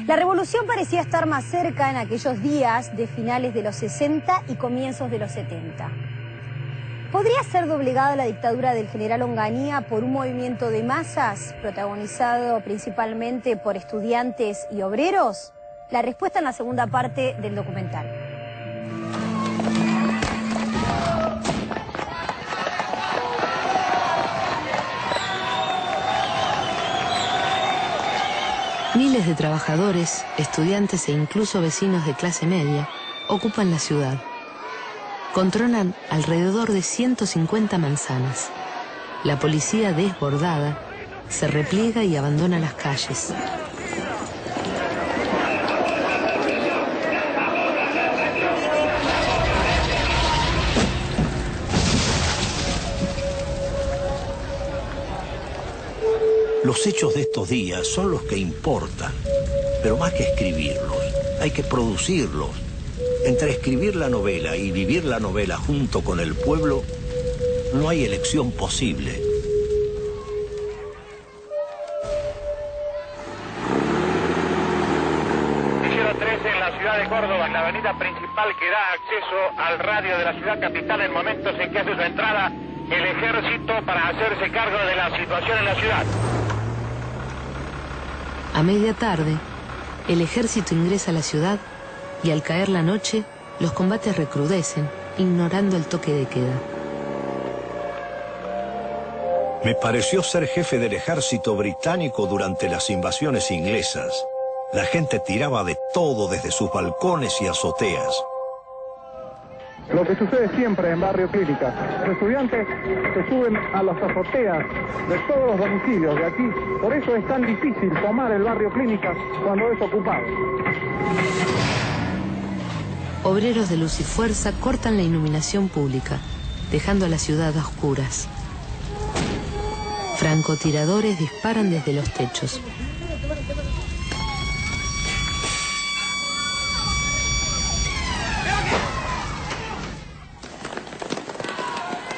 La revolución parecía estar más cerca en aquellos días de finales de los 60 y comienzos de los 70. ¿Podría ser doblegada la dictadura del general Onganía por un movimiento de masas protagonizado principalmente por estudiantes y obreros? La respuesta en la segunda parte del documental. Miles de trabajadores, estudiantes e incluso vecinos de clase media ocupan la ciudad. Controlan alrededor de 150 manzanas. La policía, desbordada, se repliega y abandona las calles. Los hechos de estos días son los que importan, pero más que escribirlos, hay que producirlos. Entre escribir la novela y vivir la novela junto con el pueblo, no hay elección posible. Noticiero 13 en la ciudad de Córdoba, en la avenida principal que da acceso al radio de la ciudad capital en momentos en que hace su entrada el ejército para hacerse cargo de la situación en la ciudad. A media tarde, el ejército ingresa a la ciudad y al caer la noche, los combates recrudecen, ignorando el toque de queda. Me pareció ser jefe del ejército británico durante las invasiones inglesas. La gente tiraba de todo desde sus balcones y azoteas. Lo que sucede siempre en Barrio Clínica. Los estudiantes se suben a las azoteas de todos los domicilios de aquí. Por eso es tan difícil tomar el Barrio Clínica cuando es ocupado. Obreros de luz y fuerza cortan la iluminación pública, dejando a la ciudad a oscuras. Francotiradores disparan desde los techos.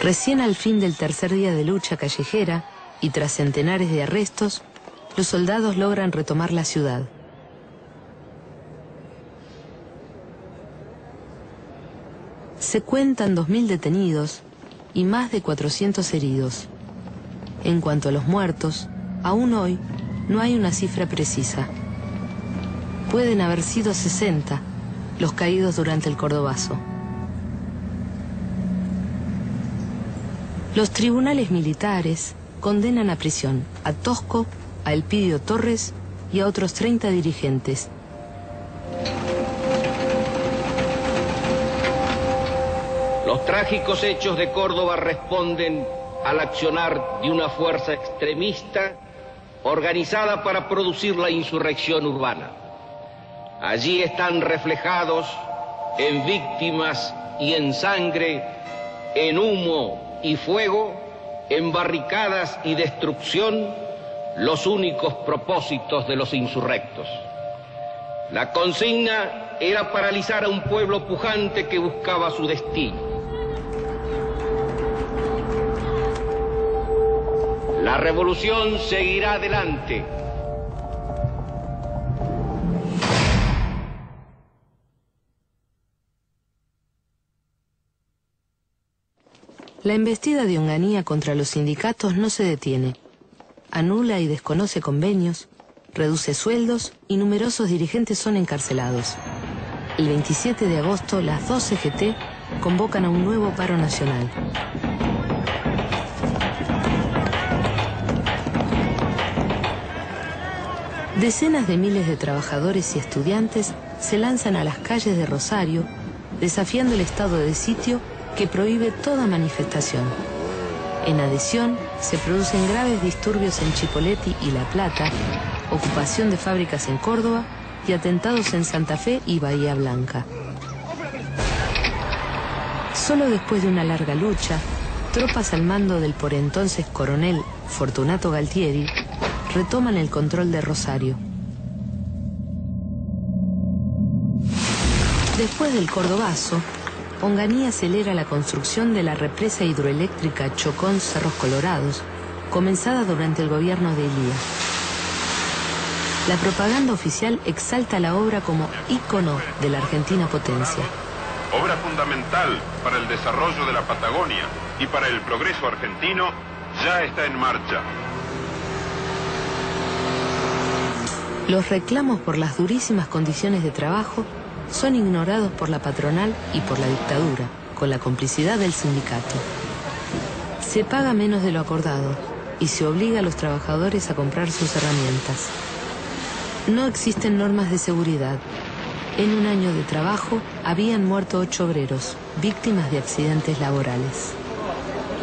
Recién al fin del tercer día de lucha callejera y tras centenares de arrestos, los soldados logran retomar la ciudad. Se cuentan 2000 detenidos y más de 400 heridos. En cuanto a los muertos, aún hoy no hay una cifra precisa. Pueden haber sido 60 los caídos durante el Cordobazo. Los tribunales militares condenan a prisión a Tosco, a Elpidio Torres y a otros 30 dirigentes. Los trágicos hechos de Córdoba responden al accionar de una fuerza extremista organizada para producir la insurrección urbana. Allí están reflejados en víctimas y en sangre, en humo y fuego, en barricadas y destrucción, los únicos propósitos de los insurrectos. La consigna era paralizar a un pueblo pujante que buscaba su destino. La revolución seguirá adelante. La embestida de Onganía contra los sindicatos no se detiene. Anula y desconoce convenios, reduce sueldos y numerosos dirigentes son encarcelados. El 27 de agosto, las dos CGT convocan a un nuevo paro nacional. Decenas de miles de trabajadores y estudiantes se lanzan a las calles de Rosario, desafiando el estado de sitio que prohíbe toda manifestación. En adhesión, se producen graves disturbios en Chipoleti y La Plata, ocupación de fábricas en Córdoba y atentados en Santa Fe y Bahía Blanca. Solo después de una larga lucha, tropas al mando del por entonces coronel Fortunato Galtieri retoman el control de Rosario. Después del Cordobazo, Onganía acelera la construcción de la represa hidroeléctrica Chocón-Cerros Colorados, comenzada durante el gobierno de Elía. La propaganda oficial exalta la obra como ícono de la Argentina potencia. Obra fundamental para el desarrollo de la Patagonia y para el progreso argentino, ya está en marcha. Los reclamos por las durísimas condiciones de trabajo son ignorados por la patronal y por la dictadura, con la complicidad del sindicato. Se paga menos de lo acordado y se obliga a los trabajadores a comprar sus herramientas. No existen normas de seguridad. En un año de trabajo habían muerto 8 obreros, víctimas de accidentes laborales.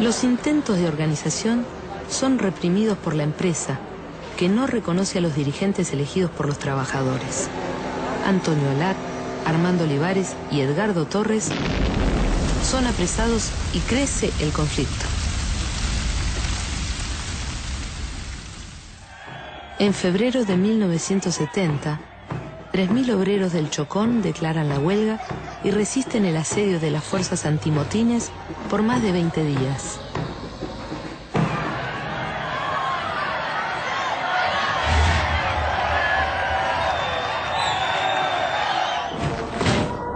Los intentos de organización son reprimidos por la empresa, que no reconoce a los dirigentes elegidos por los trabajadores. Antonio Alat, Armando Olivares y Edgardo Torres son apresados y crece el conflicto. En febrero de 1970, 3.000 obreros del Chocón declaran la huelga y resisten el asedio de las fuerzas antimotines por más de 20 días.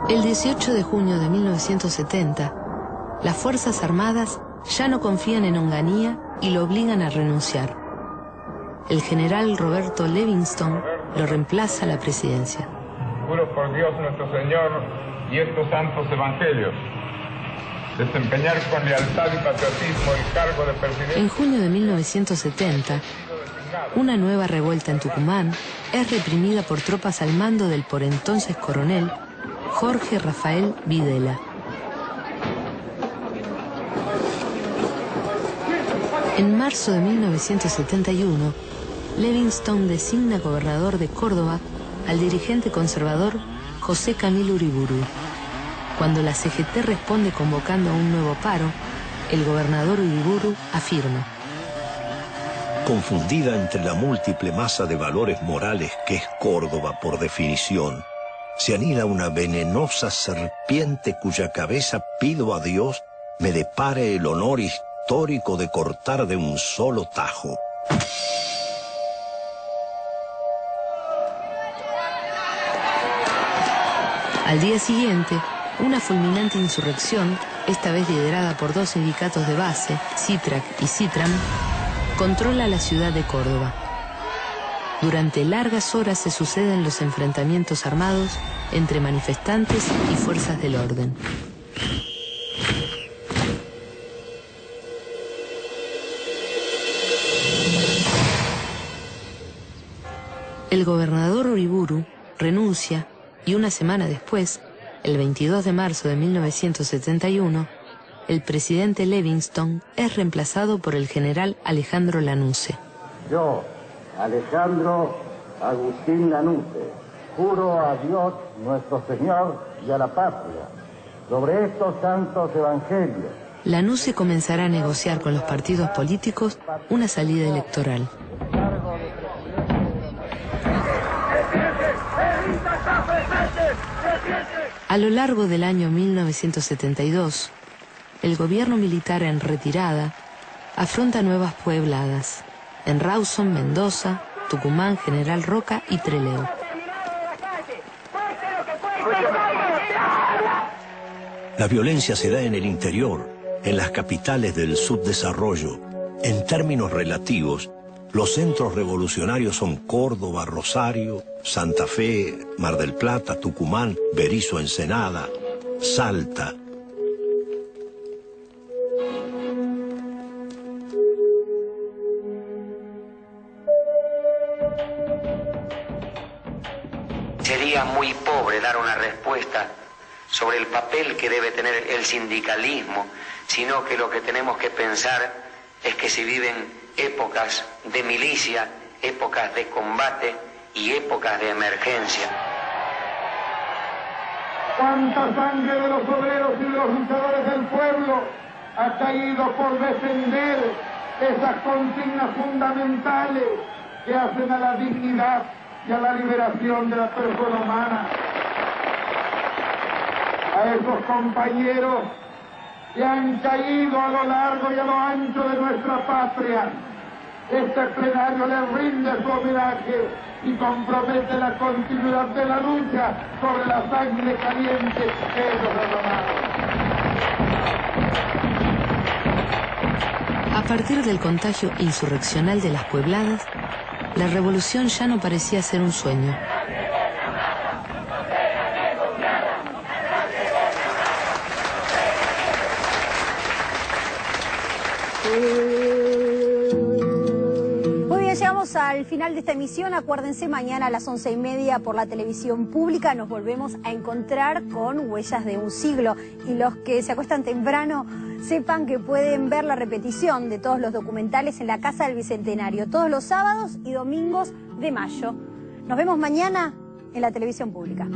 El 18 de junio de 1970, las Fuerzas Armadas ya no confían en Onganía y lo obligan a renunciar. El general Roberto Levingston lo reemplaza a la presidencia. Juro por Dios nuestro Señor y estos santos evangelios, desempeñar con lealtad y patriotismo el cargo de presidente. En junio de 1970, una nueva revuelta en Tucumán es reprimida por tropas al mando del por entonces coronel Jorge Rafael Videla. En marzo de 1971, Levingston designa gobernador de Córdoba al dirigente conservador José Camilo Uriburu. Cuando la CGT responde convocando a un nuevo paro, el gobernador Uriburu afirma: confundida entre la múltiple masa de valores morales que es Córdoba por definición, se anida una venenosa serpiente cuya cabeza pido a Dios me depare el honor histórico de cortar de un solo tajo. Al día siguiente, una fulminante insurrección, esta vez liderada por 2 sindicatos de base, CITRAC y CITRAM, controla la ciudad de Córdoba. Durante largas horas se suceden los enfrentamientos armados entre manifestantes y fuerzas del orden. El gobernador Uriburu renuncia y una semana después, el 22 de marzo de 1971, el presidente Levingston es reemplazado por el general Alejandro Lanusse. Yo, Alejandro Agustín Lanusse, juro a Dios nuestro Señor y a la patria, sobre estos santos evangelios. Lanusse comenzará a negociar con los partidos políticos una salida electoral. A lo largo del año 1972, el gobierno militar en retirada afronta nuevas puebladas en Rawson, Mendoza, Tucumán, General Roca y Trelew. La violencia se da en el interior, en las capitales del subdesarrollo. En términos relativos, los centros revolucionarios son Córdoba, Rosario, Santa Fe, Mar del Plata, Tucumán, Berisso, Ensenada, Salta. Sería muy pobre dar una respuesta sobre el papel que debe tener el sindicalismo, sino que lo que tenemos que pensar es que se viven épocas de milicia, épocas de combate y épocas de emergencia. Cuánta sangre de los obreros y de los luchadores del pueblo ha caído por defender esas consignas fundamentales que hacen a la dignidad y a la liberación de la persona humana. A esos compañeros que han caído a lo largo y a lo ancho de nuestra patria, este plenario les rinde su homenaje y compromete la continuidad de la lucha sobre la sangre caliente que ellos derramaron. A partir del contagio insurreccional de las puebladas, la revolución ya no parecía ser un sueño. Muy bien, llegamos al final de esta emisión. Acuérdense, mañana a las 11:30 por la televisión pública nos volvemos a encontrar con Huellas de un siglo. Y los que se acuestan temprano, sepan que pueden ver la repetición de todos los documentales en la Casa del Bicentenario, todos los sábados y domingos de mayo. Nos vemos mañana en la televisión pública.